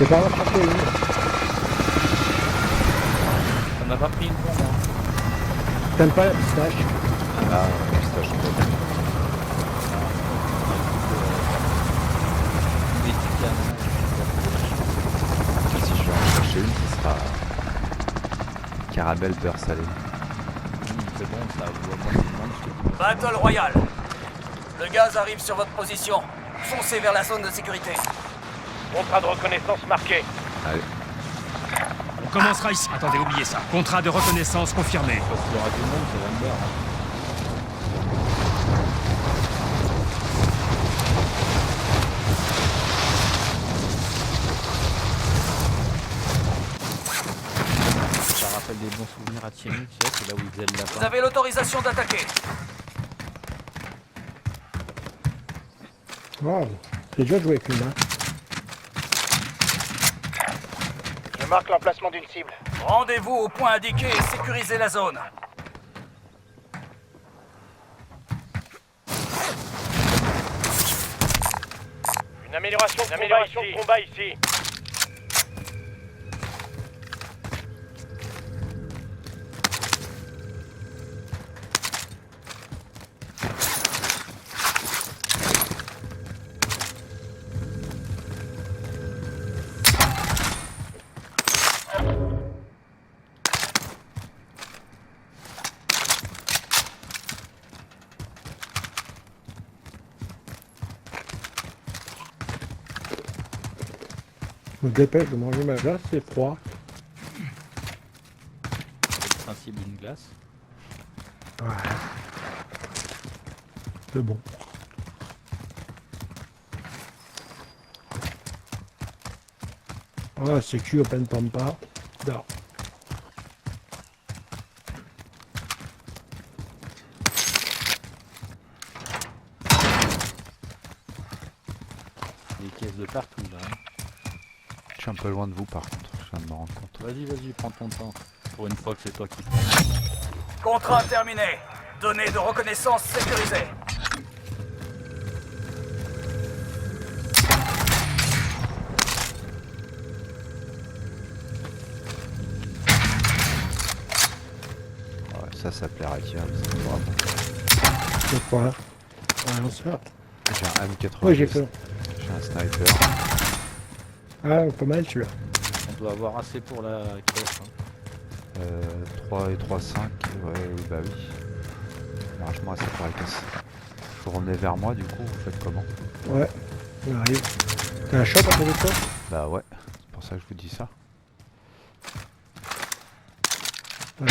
Je vais pas en chercher une. On n'a pas pris une bombe. Hein. T'aimes pas la pistache? Ah, pistache peut-être. Des petits canons. Si je vais en chercher une, ce sera caramel beurre salé. C'est bon, ça vaut moins de monde, je te dis. Battle Royale. Le gaz arrive sur votre position. Foncez vers la zone de sécurité. Contrat de reconnaissance marqué. Allez, On commencera ici. Attendez, oubliez ça. Contrat de reconnaissance confirmé. Parce qu'il y aura du monde, ça va me beurre. Hein. Ça rappelle des bons souvenirs à Thierry, tu sais, c'est là où ils faisaient le lapin. Vous avez l'autorisation d'attaquer. Wow. J'ai déjà joué avec une main. Je marque l'emplacement d'une cible. Rendez-vous au point indiqué et sécurisez la zone. Une amélioration de combat ici. Je me dépêche de manger ma glace, c'est froid. C'est le principe d'une glace. Ouais. C'est bon. Ah, c'est cuit open pampa. Non. Des caisses de partout là. Hein. je suis un peu loin de vous par contre, je viens de me rendre compte. Vas-y, prends ton temps. Pour une fois que c'est toi qui Contrat terminé. Données de reconnaissance sécurisées. Ouais, ça plairait à Thierry, c'est vraiment. C'est quoi? Un lanceur. J'ai un M80. Oui, j'ai fait. J'ai un sniper. Ah, pas mal celui-là. On doit avoir assez pour la caisse. Hein. 3 et 3, 5. Ouais, oui, bah oui. Largement assez pour la caisse. Vous revenez vers moi du coup, vous faites comment? Ouais, on arrive. T'as un shop à côté de toi? Bah ouais, c'est pour ça que je vous dis ça. Ouais.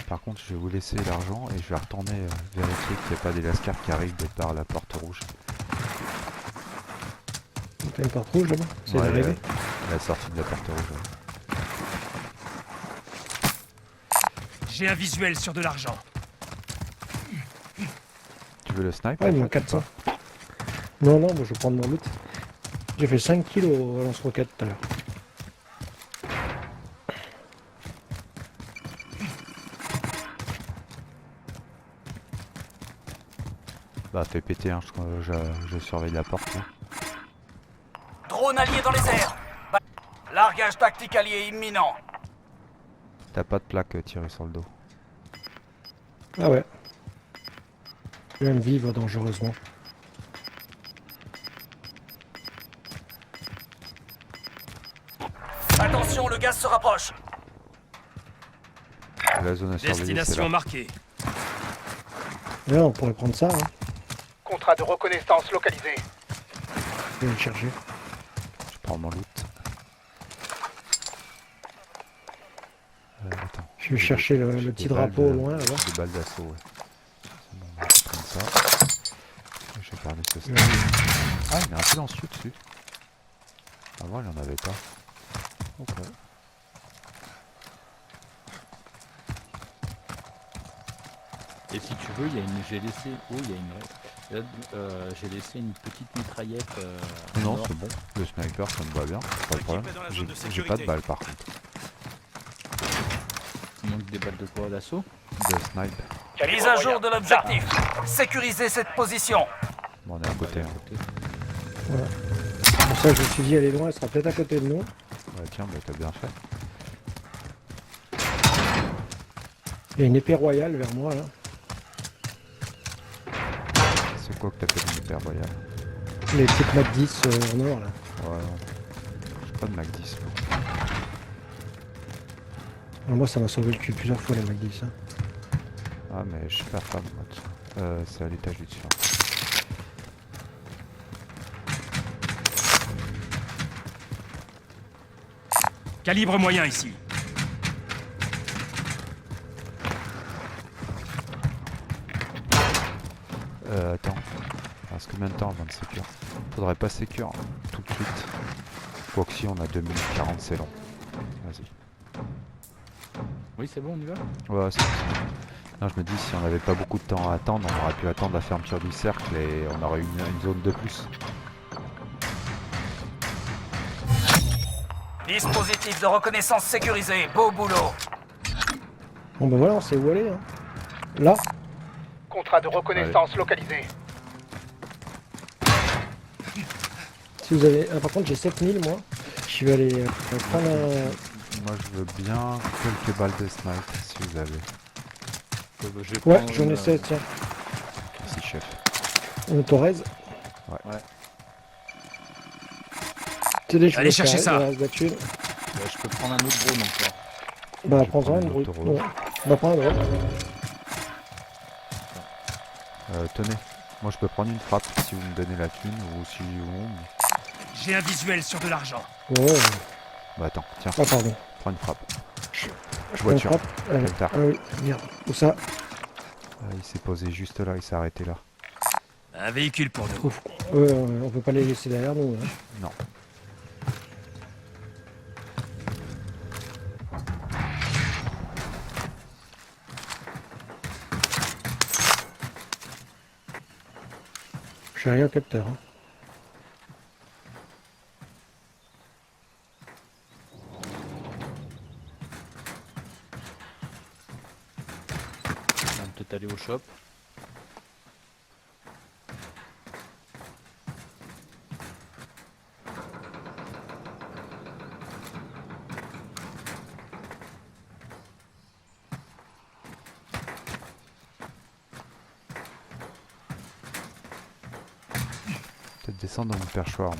Par contre, je vais vous laisser l'argent et je vais retourner vérifier qu'il n'y a pas des lascars qui arrivent de par la porte rouge. T'as une porte rouge là-bas? C'est Ouais, l'arrivée? la sortie de la porte rouge. Ouais. J'ai un visuel sur de l'argent. Tu veux le snipe? Ah, il me en manque fait, 400. Non, non, moi je vais prendre mon loot. J'ai fait 5 kilos au lance-roquette tout à l'heure. Bah fais péter, hein, je surveille la porte. Là. Drone allié dans les airs. Largage tactique allié imminent. T'as pas de plaque tirée sur le dos. Ah ouais. Je viens de vivre dangereusement. Attention, le gaz se rapproche. La zone à surveiller, c'est Destination là. marquée. Là, on pourrait prendre ça, hein. Contrat de reconnaissance localisé. Je vais le chercher. Je prends mon loot. Attends. Je vais chercher le J'ai petit des drapeau balles au loin là-bas. Des balles d'assaut, ouais. C'est bon, on va prendre ça. Je vais parler de ce Ouais. Ah, il y a un peu silencieux dessus. Avant, il n'y en avait pas. Ok. Et si tu veux, il y a une. J'ai laissé. Oh, il y a une. J'ai laissé une petite mitraillette. Non, nord. c'est bon. Le sniper, ça me va bien. Pas de problème. dans la zone de J'ai pas de balles par contre. Il manque des balles de quoi d'assaut? De snipe. Mise à jour de l'objectif. Sécurisez cette position. Bon, on est à côté. Hein. Voilà. Pour ça, je me suis dit, elle est loin, elle sera peut-être à côté de nous. Ouais, tiens, bah t'as bien fait. Il y a une épée royale vers moi, là. C'est quoi que t'appelles une hyper royale? Les petites Mac 10 en or, là. Ouais, non. J'ai pas de Mac 10. moi. Alors, moi, ça m'a sauvé le cul plusieurs fois, les Mac 10. Hein. Ah, mais je suis pas fan, moi. Tiens. C'est à l'étage du dessus. Calibre moyen ici. Attends. Il reste combien de temps avant de sécure? Faudrait pas sécure tout de suite. Quoique si on a 2 minutes 40, c'est long. Vas-y. Oui, c'est bon, on y va. Ouais, c'est bon. Non, je me dis, si on n'avait pas beaucoup de temps à attendre, on aurait pu attendre la fermeture du cercle et on aurait eu une zone de plus. Dispositif de reconnaissance sécurisé. Beau boulot. Bon, ben voilà, on sait où aller. Hein. Là. Contrat de reconnaissance localisé. Si vous avez... Ah, par contre, j'ai 7000, moi. Je vais aller prendre un... Moi, je veux bien quelques balles de snipe, si vous avez. Je vais Ouais, prendre j'en ai une, 7, tiens. Merci, chef. Une Torres. Ouais. Télé, je Allez vais chercher faire, ça. il reste de la thune. Je peux prendre un autre drone encore. Bah, vais prends-en prendre une une brute. autre Ouais. Bah, prends un drone. Tenez, moi je peux prendre une frappe si vous me donnez la thune ou si on... J'ai un visuel sur de l'argent. Ouais. Bah attends, tiens, Ah, pardon. prends une frappe. Je Voiture. prends une frappe. Quel tard. Ah oui, merde. Où ça? Il s'est posé juste là, il s'est arrêté là. Un véhicule pour nous. Ouf. On peut pas les laisser derrière nous. Hein. Non. J'ai rien au capteur. Hein. On va peut-être aller au shop. Peut-être descendre dans mon perchoir, moi.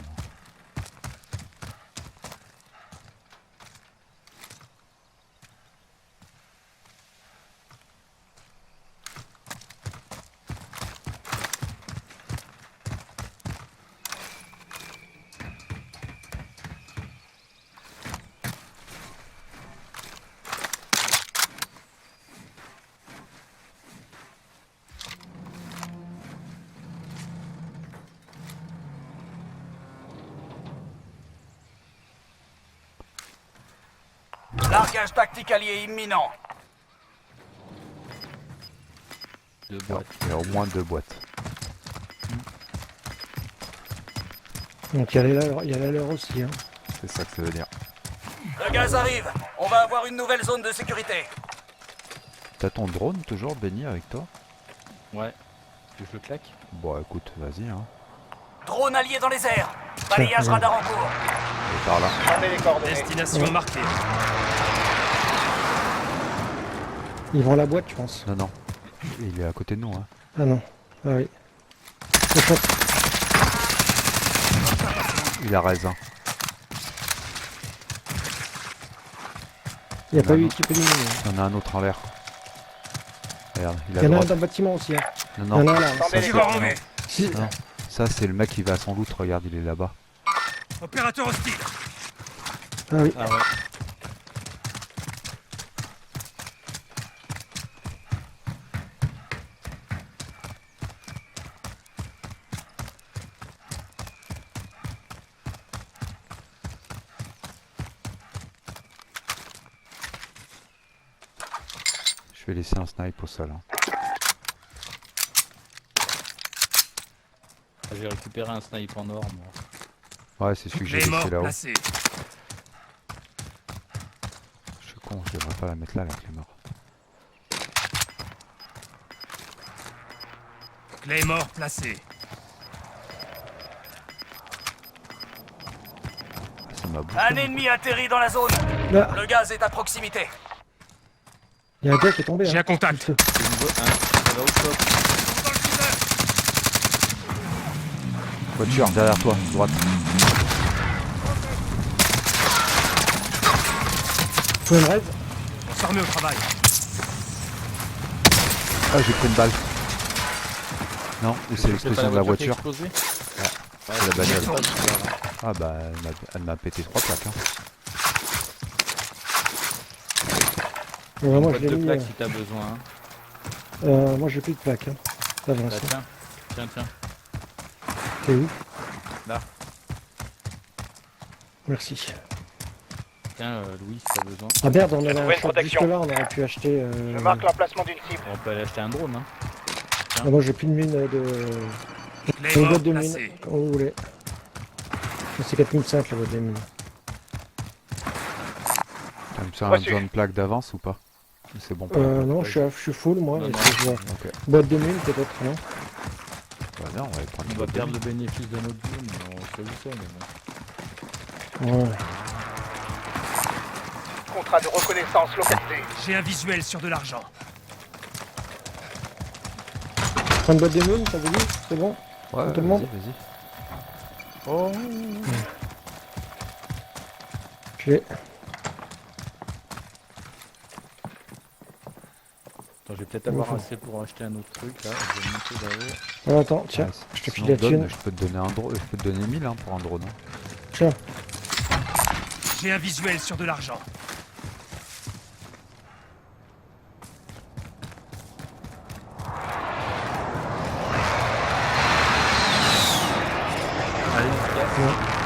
Largage tactique allié imminent. Deux Alors, boîtes. il y a au moins 2 boîtes. Donc il y a la leur aussi. Hein. C'est ça que ça veut dire. Le gaz arrive. On va avoir une nouvelle zone de sécurité. T'as ton drone toujours, Benny, avec toi? Ouais. Tu veux que je le claque? Bon, écoute, vas-y, hein. Drone allié dans les airs. Balayage Tiens, radar en cours. Et par là. Prenez les coordonnées. Destination marquée. Ils vont à la boîte, je pense. Non, non. Il est à côté de nous, hein. Ah non. Ah oui. Le shop. Il a raison. Il n'y a pas Non, eu non. équipe éliminée. Hein. Il y en a un autre en l'air. Regarde, il Il a y en a un droite. dans le bâtiment aussi. Hein. Non, Il y non. en a un là. Attendez les Tu vas en coordonnées. vue. Si. Non. Ça, c'est le mec qui va à son loot. Regarde, il est là-bas. Opérateur hostile. Ah oui. Ah ouais. Je vais laisser un snipe au sol. Hein. J'ai récupéré un snipe en or, moi. Ouais, c'est celui que j'ai Les morts laissé là-haut. placés. Je suis con, je devrais pas la mettre là, la clé mort. Claymore placé. m'a bouffé. Un ennemi atterrit dans la zone. Là, Le gaz est à proximité. il y a un gars qui est tombé. J'ai hein. un contact. C'est niveau 1. Ça va au top. Voiture, derrière toi, droite. Faut une rêve. On se remet au travail. Ah, j'ai pris une balle. Non, ou c'est C'est pas l'explosion de la qui a voiture. explosé C'est la bagnole. c'est pas super, hein. Ah bah, elle m'a pété 3 plaques. Hein. Moi, Boîte je l'ai de mis. plaques si t'as besoin. Hein. Moi, j'ai plus de plaques. Hein. Pas Bah, Vincent. tiens. T'es où? Là. Merci. Tiens, Louis, si t'as besoin. Ah merde, on avait Trouver un une shop protection. juste là, on aurait pu acheter. Je marque l'emplacement d'une cible. On peut aller acheter un drone. Hein. Ah, moi, j'ai plus de mine de. Les Une morts boîte de mine, placés. quand vous voulez. C'est 4005 la boîte de mine. T'as me ça un Reçu. besoin de plaque d'avance ou pas? C'est bon. Non, je suis full moi. Non, mais non. si je vois. Ok. Boîte de mine peut-être, non? Bah non, on va prendre On une va boîte de perdre nuit. le bénéfice de notre zone, mais on sait où c'est. Mais bon. Ouais. Contrat de reconnaissance localisé. J'ai un visuel sur de l'argent. Prendre boîte de mine, ça vous dit? C'est bon? Ouais, tout le monde vas-y. Oh Je l'ai. Attends, je vais peut-être avoir assez pour acheter un autre truc là. Je vais monter là-haut. Oh, attends, tiens, Ouais, je te sinon, file la donne, thune. je peux te donner un drone, je peux te donner 1000 hein, pour un drone. Hein. Tiens, J'ai un visuel sur de l'argent.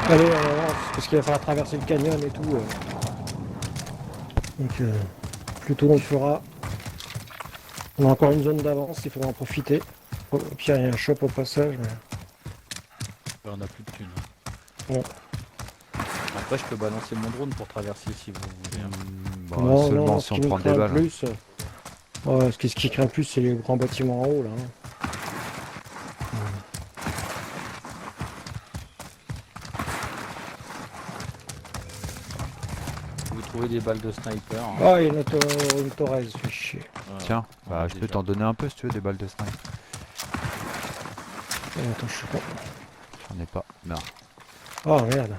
allez, on avance, parce qu'il va falloir traverser le canyon et tout. Donc, plus tôt on le fera. On a encore une zone d'avance, il faudra en profiter. Au pire, il y a un shop au passage. Mais... Là, on a plus de thunes. Ouais. Après, je peux balancer mon drone pour traverser si vous voulez. Hein. Bon, non, seulement non, si ce on qui nous prend des craint le balles. plus, ouais, ce qui craint le plus, c'est les grands bâtiments en haut, là. Hein. Vous trouvez des balles de sniper. Hein. Ah, il y a une Torres, fait chier. Voilà. Tiens, On bah, a je peux déjà. t'en donner un peu si tu veux des balles de snipe. Attends, je suis con. J'en ai pas. Merde. Oh merde.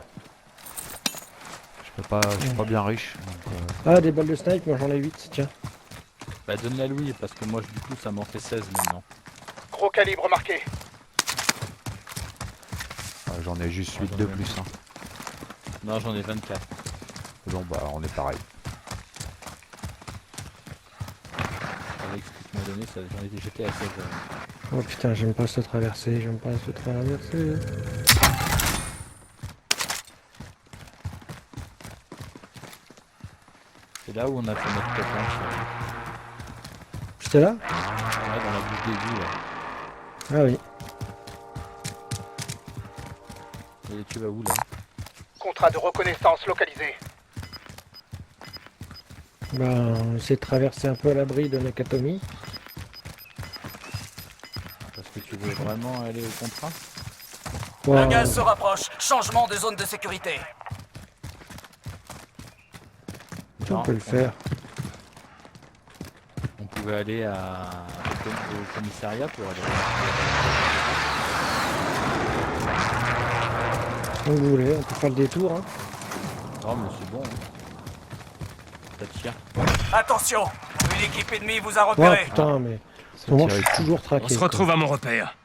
Je suis pas bien riche. Donc, Ah, des balles de snipe, moi j'en ai 8, tiens. Bah, donne-la Louis parce que moi, du coup, ça m'en fait 16 maintenant. Gros calibre marqué. j'en ai juste Ah, 8 j'en de ai plus. Hein. Non, j'en ai 24. Bon, bah, on est pareil. Avec ce que tu m'as donné, j'en étais jeté à 16. Oh putain, j'aime pas se traverser, j'aime pas se traverser. C'est là où on a fait notre copain. C'était là? Ouais, dans la bouche d'égout là. Ah oui. Et tu vas où là? Contrat de reconnaissance localisé. Bah, on essaie de traverser un peu à l'abri de Nakatomi. Parce que tu veux vraiment aller au contrat? Ouais, Le gaz se rapproche. Changement de zone de sécurité. on peut le faire. On pouvait aller au commissariat pour aller. Comme vous voulez, on peut faire le détour. Hein. Non mais c'est bon. Hein. Ça tire. Attention, une équipe ennemie vous a Ouais, repéré. putain, mais Ça moi tire, je suis toujours traqué. On se quoi. retrouve à mon repère.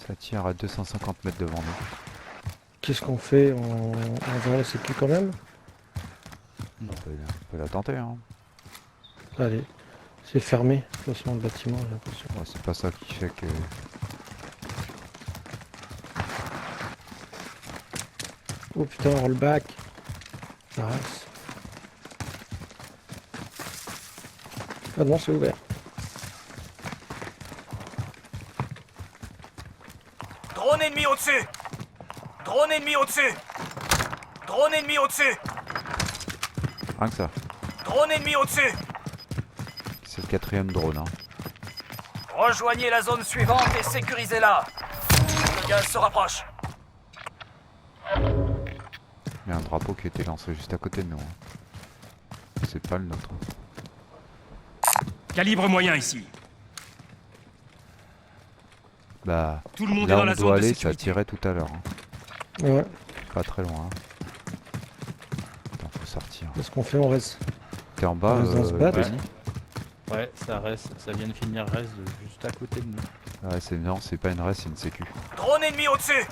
ça tire à 250 mètres devant nous. Qu'est-ce qu'on fait? On va la sécu quand même? On peut la tenter. Hein. Allez, c'est fermé. De toute façon, le bâtiment, j'ai l'impression. Ouais, c'est pas ça qui fait que. Oh putain, rollback. La race. Ah non, c'est ouvert. Drone ennemi au-dessus. Drone ennemi au-dessus. Drone ennemi au-dessus. Rien que ça. Drone ennemi au-dessus. C'est le 4ème drone. Hein. Rejoignez la zone suivante et sécurisez-la. Le gaz se rapproche. Il y a un drapeau qui a été lancé juste à côté de nous. C'est pas le nôtre. Calibre moyen ici. Bah, Tout le monde est là dans on la zone doit de aller, ça sécurité. tirait tout à l'heure. Ouais. Pas très loin. Attends, faut sortir. Qu'est-ce qu'on fait? On reste. T'es en bas, On reste dans ce bat. Denis Ouais, ça reste, ça vient de finir reste juste à côté de nous. Ouais, non, c'est pas une race, c'est une sécu. Drone ennemi au-dessus.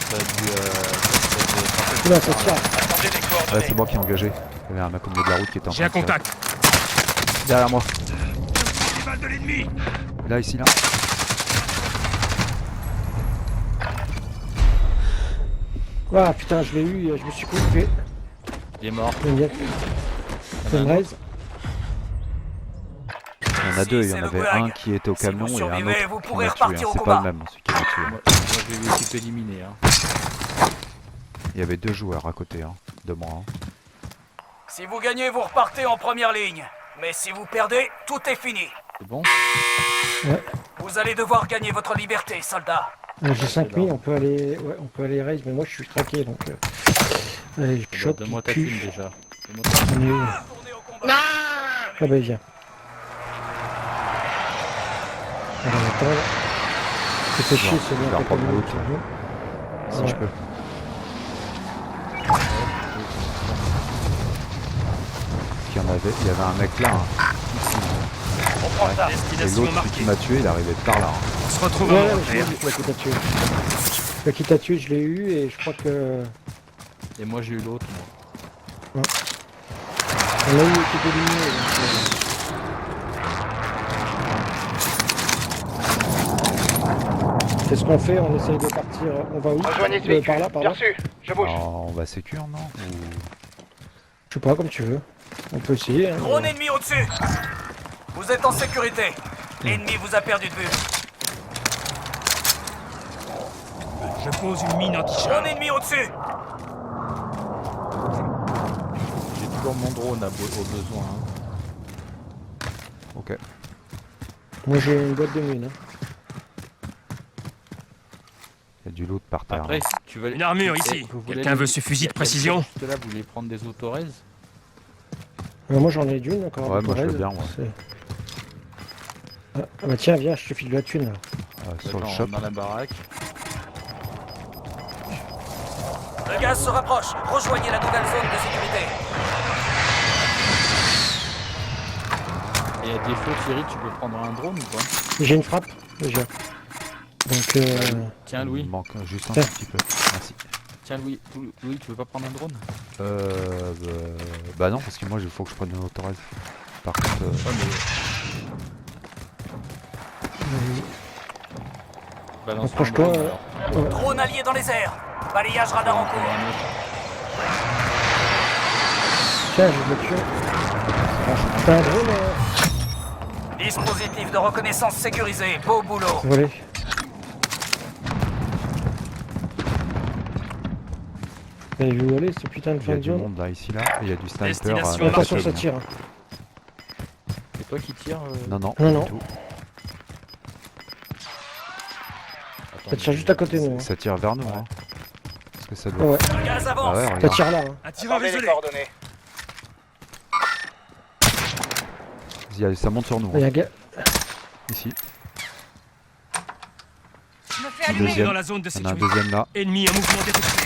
Ça a dû, ça Oula, ça tire. Attendez des Ouais, coordonnées. c'est moi qui ai engagé. Il y avait un mec au milieu de la route qui était en J'ai train un de tirer. contact. Derrière moi. Les balles de l'ennemi. Là, ici, là. Ah putain, je l'ai eu, je me suis coupé. Il est mort. J'aime bien. C'est une raise. Il y en a Si, deux, il y c'est en le avait goulag. un qui était au Si camion vous et un survivez, autre vous qui pourrez m'a tué. repartir au C'est pas combat. le même, celui qui m'a tué. Moi j'ai eu l'équipe éliminée. Hein. Il y avait deux joueurs à côté de moi. Si vous gagnez, vous repartez en première ligne. Mais si vous perdez, tout est fini. C'est bon? Vous allez devoir gagner votre liberté, soldats. J'ai 5000, on peut aller. Ouais, on peut aller raise, mais moi je suis traqué donc. Allez, je chope. Donne-moi ta qui thune pue. déjà. Donne-moi ta thune. On est où? Retournez au combat. Ah bah viens. On va attendre. C'est fait chier, Non, c'est je bien. vais t'as reprendre pas l'autre, de là. mots. Si Ouais. je peux. Il y avait un mec là. On prend ça. Et Destination l'autre, celui marquée. qui m'a tué, il arrivait par là. On se retrouve Ouais, à ouais, mon je repère. l'ai qui t'a tué. Le qui t'a tué, je l'ai eu et je crois que. Et moi j'ai eu l'autre. Moi. On l'a eu qui est éliminé. Qu'est-ce qu'on fait? On essaye de partir. On va où? Rejoignez ce Par véhicule. là, par Bien là. reçu. Je bouge. Alors, on va sécure, non Ou- Je sais pas, comme tu veux. On peut essayer. Hein. Drone ennemi au-dessus. Vous êtes en sécurité. L'ennemi vous a perdu de vue. Je pose une mine anti-char. Drone ennemi au-dessus. J'ai toujours mon drone au besoin. Hein. Ok. Moi j'ai une boîte de mine. Hein. Il y a du loot par terre. Après, si tu veux. Une armure Eh, ici. vous voulez Quelqu'un les- veut ce fusil de il y a précision? juste là, vous voulez prendre des autoraises? Moi j'en ai d'une encore. Ouais, des moi, je veux Torres. bien, ouais. Ah bah tiens, viens, je te file de la thune. Là. Sur le Attends, shop. dans la baraque. Le gaz se rapproche. Rejoignez la nouvelle zone de sécurité. Et à défaut, Thierry, tu peux prendre un drone ou pas? J'ai une frappe déjà. Donc Tiens, Il Louis. me manque juste un Tiens. tout petit peu. Merci. Tiens, Louis. Louis, tu veux pas prendre un drone? Bah non, parce que moi, il faut que je prenne une autorise. Par contre, Ouais, mais balance ton Approche-toi, drone, alors. Drone allié dans les airs. Balayage radar en cours. Un autre. tiens, je vais le tuer. T'as un drone Dispositif de reconnaissance sécurisé. Beau boulot. volé. T'as vu où aller ce putain de il y a fin de du zone? monde là, ici, là. Et il y a du sniper. Destination à Attention, la ça colline. tire. C'est toi qui tires Non, non, Non, pas non. du tout. Attends, Ça tire juste à côté de nous. Hein. Ça tire vers nous, hein. Parce que ça Ah doit. ouais, Le gaz Ah avance. ouais, ça regarde. tire là. Hein. Un tireur Attendez les isolé. coordonnées. Ça monte sur nous, Il y a hein. un gars. Ici. Je me fais allumer Deuxième. dans la zone de Il y en a un sécurité. deuxième là. Ennemi en mouvement détecté.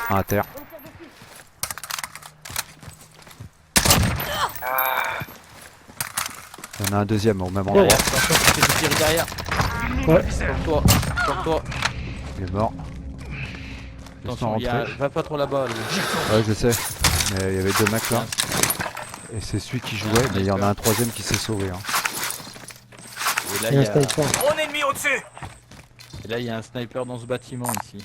Un à terre. Il y en a un deuxième au même endroit. Ouais. Attention, tu fais tirer derrière. Ouais. Sur toi. Sur toi. Il est mort. Ils sont Attention, rentrés. va pas trop là-bas. Louis. Ouais, je sais. Mais il y avait deux mecs là. Et c'est celui qui jouait, mais il y en a un troisième qui s'est sauvé. Hein. Et là, Il y a un il y a- sniper. Drone ennemi au-dessus. et là, il y a un sniper dans ce bâtiment ici.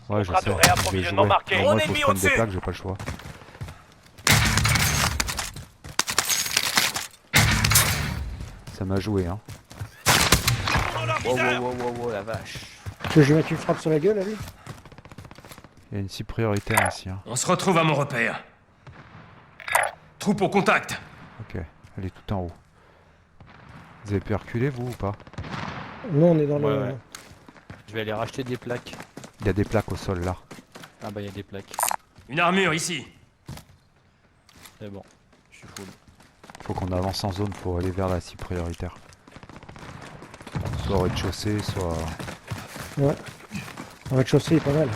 Ouais, je Contrat de sais. Je vais réapprovisionnement jouer. marqué. Mais moi, On il est faut que mis je prenne des au-dessus. plaques, j'ai pas le choix. Ça m'a joué, hein. Wow, la vache. Tu veux que je lui mette une frappe sur la gueule à lui? Il y a une cible prioritaire ici. Hein. On se retrouve à mon repère. Troupe au contact. Ok, elle est tout en haut. Vous avez pu reculer, vous, ou pas? Nous on est dans le. Ouais. Je vais aller racheter des plaques. Il y a des plaques au sol là. Ah bah il y a des plaques. Une armure ici. C'est bon. Je suis full. Faut qu'on avance en zone pour aller vers la cible prioritaire. Soit au rez-de-chaussée, soit... Ouais. Le rez-de-chaussée est pas mal.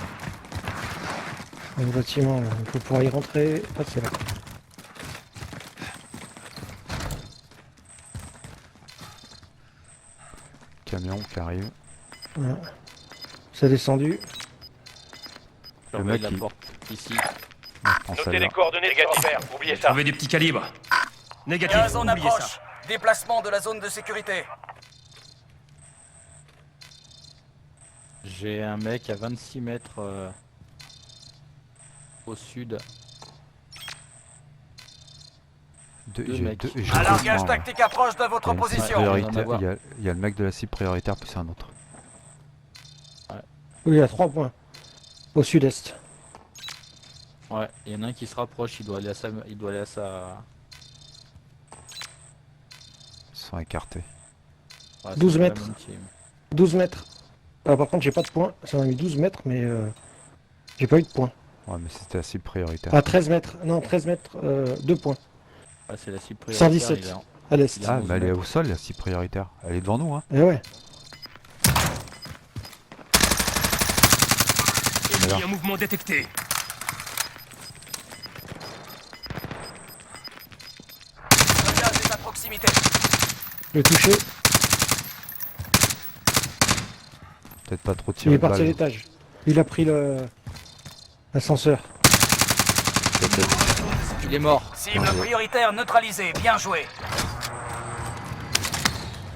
Le bâtiment, là, il faut pouvoir y rentrer. Ah, c'est là. Camion qui arrive. Ouais. C'est descendu. Surveille mec, la il- porte ici. On prend Notez celle-là. les coordonnées négatifs. Oubliez ça. Trouvez des petits calibres. Négatif, Gaz en oubliez approche. ça. Déplacement de la zone de sécurité. J'ai un mec à 26 mètres au sud. Deux mecs. j'ai Un deux largage points, tactique approche de Il y votre a une cible position. prioritaire, On va en il y a le mec de la cible prioritaire plus un autre. Oui, il y a 3 points. Au sud-est. Ouais, il y en a un qui se rapproche, il doit aller à sa... Il doit aller à sa... Ils sont écartés. Ouais, 12 c'est la mètres. même team. 12 mètres. Par contre, j'ai pas de points. Ça m'a mis 12 mètres, mais j'ai pas eu de points. Ouais, mais c'était la cible prioritaire. Ah, 13 mètres. Non, 13 mètres, 2 points. Ouais, c'est la cible prioritaire. 117. il est en- À l'est. Il a Ah, 11 mais elle est mètres. au sol, la cible prioritaire. Elle est devant nous, hein. Eh ouais. Ennemi, un mouvement détecté. Le gaz est à proximité. Je l'ai touché. Peut-être pas trop Il tiré est de parti à balle. l'étage. Il a pris l'ascenseur. Il est mort. Cible prioritaire neutralisée. Bien joué.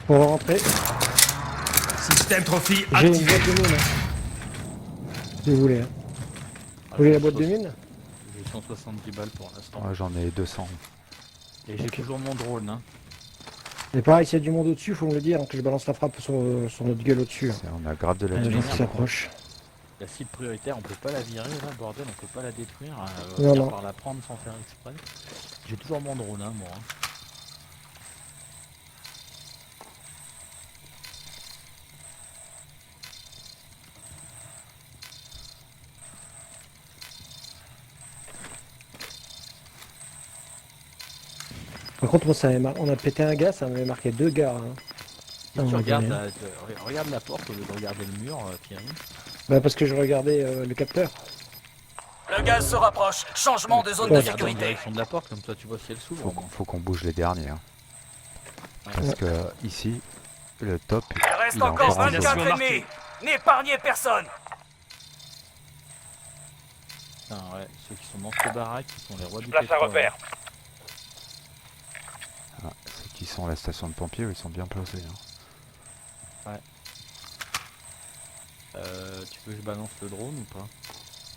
On va rentrer. Système trophy J'ai une activé. boîte de mine. Si vous voulez. Hein. Vous voulez la boîte de mine? J'ai 170 balles pour l'instant. Ouais, j'en ai 200. Et j'ai toujours mon drone. Hein. Et pareil, s'il y a du monde au-dessus, faut me le dire, hein, que je balance la frappe sur notre gueule au-dessus. Hein. On a grave de la Les gens thune. qui s'approchent. La cible prioritaire, on peut pas la virer là, bordel, on peut pas la détruire. Non, non. Par la prendre sans faire exprès. J'ai toujours mon drone, hein, moi. Hein. Par contre, moi, on a pété un gars, ça m'avait marqué 2 gars. Hein. Si Ah, tu on regardes dirait. regarde la porte au lieu de regarder le mur, Thierry. Bah, parce que je regardais le capteur. Le gaz se rapproche. Changement de zone Ouais. de Regarde en sécurité. direction de la porte, comme ça tu vois si elle s'ouvre. Faut qu'on bouge les derniers. Hein. Ouais. Parce que ici, le top, Il reste il est encore encore en zone. 24 marquée. ennemis. N'épargnez personne. Putain, ouais, ceux qui sont dans cette baraque, qui sont les rois du Place à pétrole. repère. Ah, ceux qui sont à la station de pompiers, ils sont bien placés. Hein. Tu veux que je balance le drone ou pas?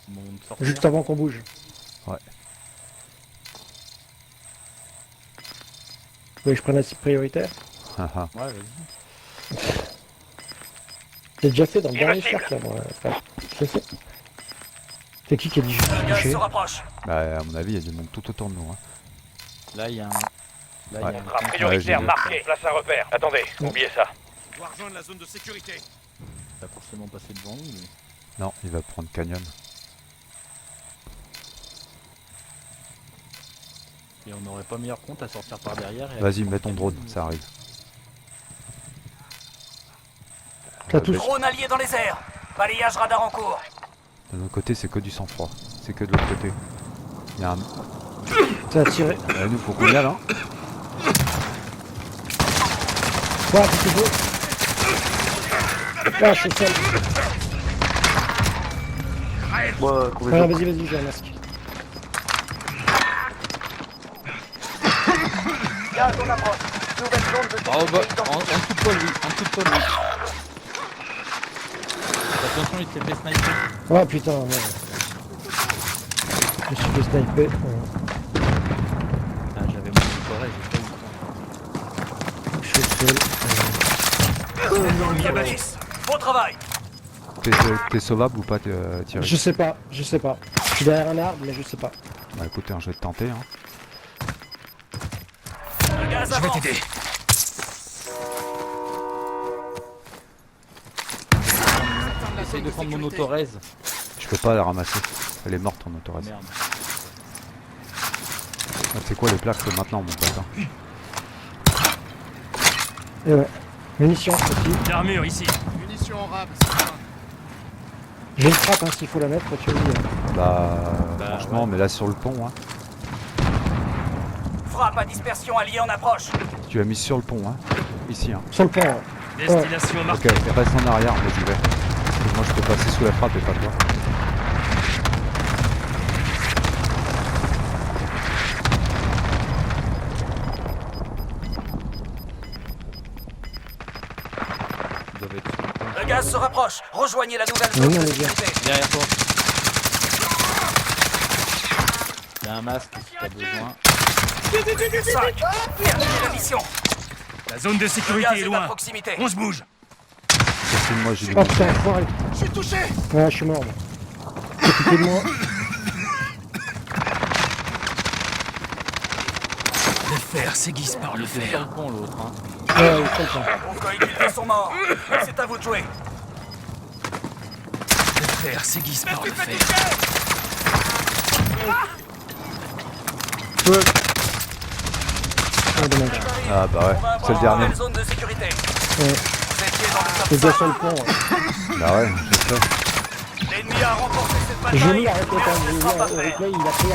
Bon, on te sortir. Juste avant qu'on bouge. Ouais. Vous voulez que je prenne la cible prioritaire? Haha. Ouais, vas-y. J'ai déjà fait dans le dernier Irréversible. cercle, moi. Enfin, je sais. C'est qui a dit Le gaz touché? se rapproche. Bah, à mon avis, il y a du monde tout autour de nous. Hein. Là, il y a un. Là, il y Ouais. a un. Contrat Ouais, prioritaire j'ai marqué. Place à repère. Attendez, oubliez ça. On doit rejoindre la zone de sécurité. T'as forcément passé devant nous, lui. Non, il va prendre Canyon. Et on n'aurait pas meilleur compte à sortir par derrière. et à- Vas-y, mets ton drone, ça arrive. Ça touche. Drone allié dans les airs. Balayage radar en cours. De notre côté, c'est que du sang-froid. C'est que de l'autre côté. Il y a un... Ça a tiré. nous, faut qu'on y aille, hein. Ouais, c'est toujours. Ah, je suis seul. Ouais, vas-y, j'ai un masque. Gaz en approche. Nouvelle zone de Oh bah, sécurité en dessous de toi, lui. En dessous de toi, lui. Attention, il s'est fait sniper. Oh putain, merde. Je me suis fait sniper. Ah, j'avais mon forêt, j'ai pas eu le temps. Je suis seul. Ennemi abattu. Beau travail. T'es sauvable ou pas, Thierry? Je sais pas. Je suis derrière un arbre, mais je sais pas. Bah écoutez, je vais te tenter. Hein. Le gaz Je vais avance. t'aider. Essaye de prendre mon autorez. Je Je peux pas la ramasser. Elle est morte en autorisé. Merde. Ah, c'est quoi les plaques? C'est maintenant mon pote. Hein. Et ouais. Munitions aussi. L'armure ici. J'ai une frappe hein, s'il faut la mettre, tu me dis. Bah, Bah, franchement, ouais. mais là sur le pont, hein. Frappe à dispersion alliée en approche. Tu l'as mis sur le pont, hein. Ici, hein. Sur le pont. Ouais. Destination Ok, marquée. reste en arrière, moi j'y vais. Parce que moi je peux passer sous la frappe et pas toi. Ils doivent être sur le pont. Le gaz se rapproche. Rejoignez la nouvelle Oui, zone on de est bien. sécurité. Derrière toi. Il y a un masque si t'as besoin. 5. Terminez la mission. La zone de Le sécurité gaz est est à loin. proximité. On se bouge. Moi j'ai des Oh putain, enfoiré. Je suis touché. Ouais, je suis mort. Moi. Occupez de moi. Le fer s'aiguise par le Il était sur fer. le pont l'autre. Hein. Ouais, il faut le temps. Vos coéquipiers sont morts. C'est à vous de jouer. Le fer s'aiguise par le fer. Ah, dommage. Ah bah ouais, On va c'est le avoir dernier. une zone de sécurité. Ouais. Vous étiez dans le C'est top bien 5. sur le pont. Ouais. Bah ouais, je sais. L'ennemi a remporté cette J'ai bataille. mis la replay quand même. J'ai mis Ce sera le pas fait. replay, il a pris